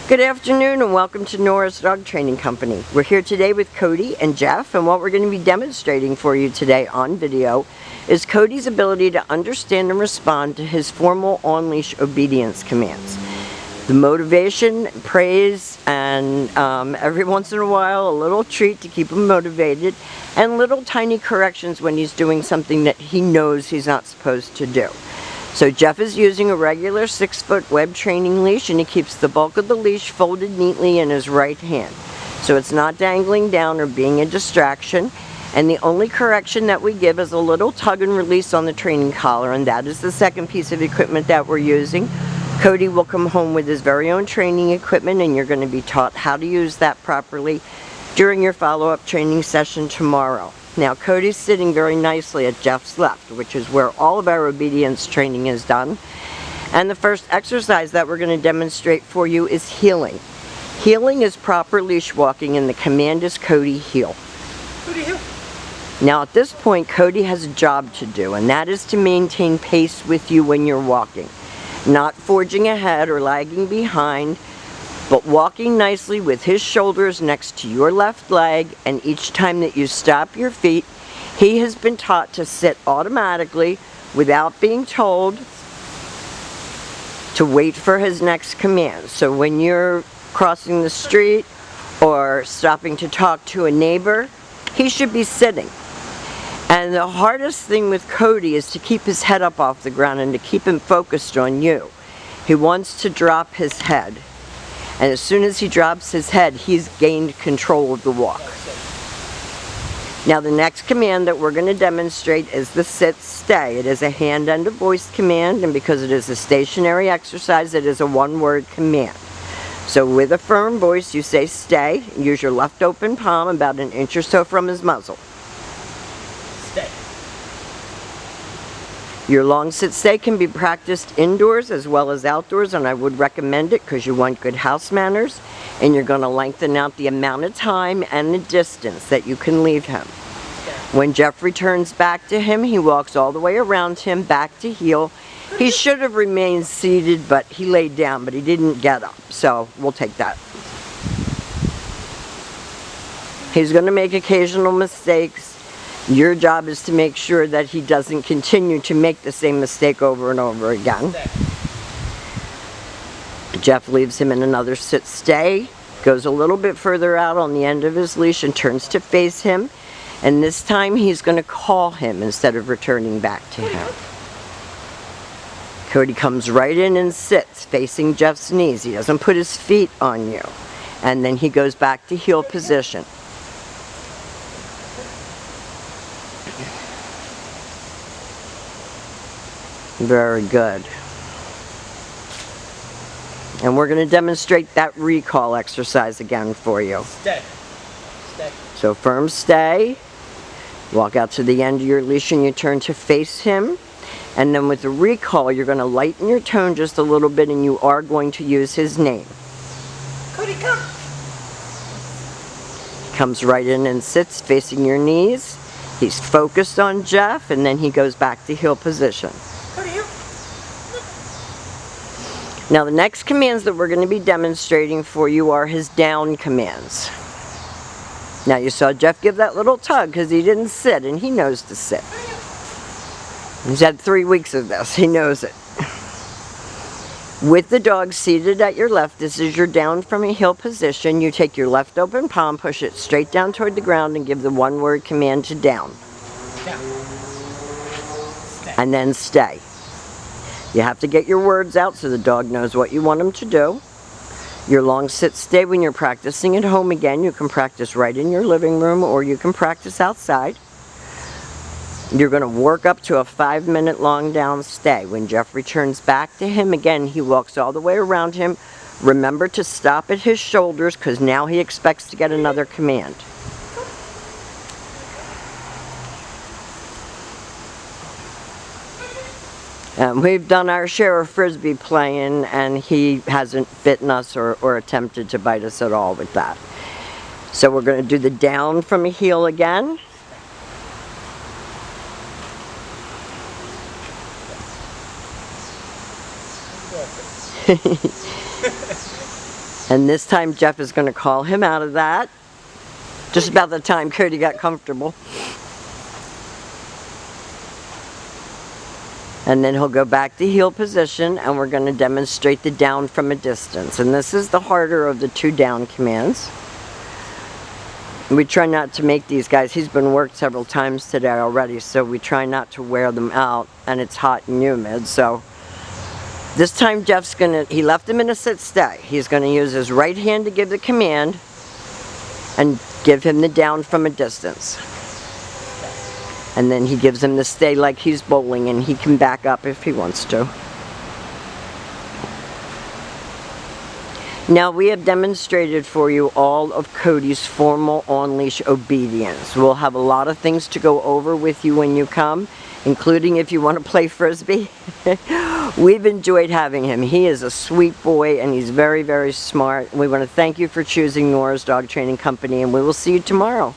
Good afternoon and welcome to Nora's Dog Training Company. We're here today with Cody and Jeff, and what we're going to be demonstrating for you today on video is Cody's ability to understand and respond to his formal on-leash obedience commands. The motivation, praise, and every once in a while a little treat to keep him motivated, and little tiny corrections when he's doing something that he knows he's not supposed to do. So Jeff is using a regular 6-foot web training leash, and he keeps the bulk of the leash folded neatly in his right hand. So it's not dangling down or being a distraction. And the only correction that we give is a little tug and release on the training collar, and that is the second piece of equipment that we're using. Cody will come home with his very own training equipment, and you're going to be taught how to use that properly during your follow-up training session tomorrow. Now, Cody's sitting very nicely at Jeff's left, which is where all of our obedience training is done. And the first exercise that we're going to demonstrate for you is heeling. Heeling is proper leash walking, and the command is Cody heel. Cody heel. Now, at this point, Cody has a job to do, and that is to maintain pace with you when you're walking. Not forging ahead or lagging behind, but walking nicely with his shoulders next to your left leg, and each time that you stop your feet, he has been taught to sit automatically without being told to wait for his next command. So when you're crossing the street or stopping to talk to a neighbor, he should be sitting. And the hardest thing with Cody is to keep his head up off the ground and to keep him focused on you. He wants to drop his head. And as soon as he drops his head, he's gained control of the walk. Now, the next command that we're going to demonstrate is the sit-stay. It is a hand and a voice command, and because it is a stationary exercise, it is a one-word command. So with a firm voice, you say stay. Use your left open palm about an inch or so from his muzzle. Stay. Your long sit-stay can be practiced indoors as well as outdoors, and I would recommend it because you want good house manners, and you're going to lengthen out the amount of time and the distance that you can leave him. When Jeff returns back to him, he walks all the way around him, back to heel. He should have remained seated, but he laid down, but he didn't get up, so we'll take that. He's going to make occasional mistakes. Your job is to make sure that he doesn't continue to make the same mistake over and over again. Jeff leaves him in another sit-stay, goes a little bit further out on the end of his leash and turns to face him. And this time he's going to call him instead of returning back to him. Cody comes right in and sits, facing Jeff's knees. He doesn't put his feet on you. And then he goes back to heel position. Very good. And we're going to demonstrate that recall exercise again for you. Stay. Stay. So firm stay. Walk out to the end of your leash and you turn to face him. And then with the recall, you're going to lighten your tone just a little bit, and you are going to use his name. Cody, come. Comes right in and sits facing your knees. He's focused on Jeff, and then he goes back to heel position. Now, the next commands that we're going to be demonstrating for you are his down commands. Now, you saw Jeff give that little tug because he didn't sit, and he knows to sit. He's had 3 weeks of this. He knows it. With the dog seated at your left, this is your down from a heel position. You take your left open palm, push it straight down toward the ground, and give the one-word command to down. Down. Stay. And then stay. You have to get your words out so the dog knows what you want him to do. Your long sit-stay, when you're practicing at home again, you can practice right in your living room or you can practice outside. You're going to work up to a 5-minute long down stay. When Jeff returns back to him, again, he walks all the way around him. Remember to stop at his shoulders because now he expects to get another command. We've done our share of frisbee playing, and he hasn't bitten us or attempted to bite us at all with that. So we're going to do the down from a heel again. And this time Jeff is going to call him out of that. Just about the time Cody got comfortable. And then he'll go back to heel position, and we're going to demonstrate the down from a distance. And this is the harder of the two down commands. We try not to make these guys, he's been worked several times today already, so we try not to wear them out, and it's hot and humid. So this time Jeff's going to, he left him in a sit stay. He's going to use his right hand to give the command and give him the down from a distance. And then he gives him the stay like he's bowling, and he can back up if he wants to. Now we have demonstrated for you all of Cody's formal on-leash obedience. We'll have a lot of things to go over with you when you come, including if you want to play Frisbee. We've enjoyed having him. He is a sweet boy, and he's very, very smart. We want to thank you for choosing Nora's Dog Training Company, and we will see you tomorrow.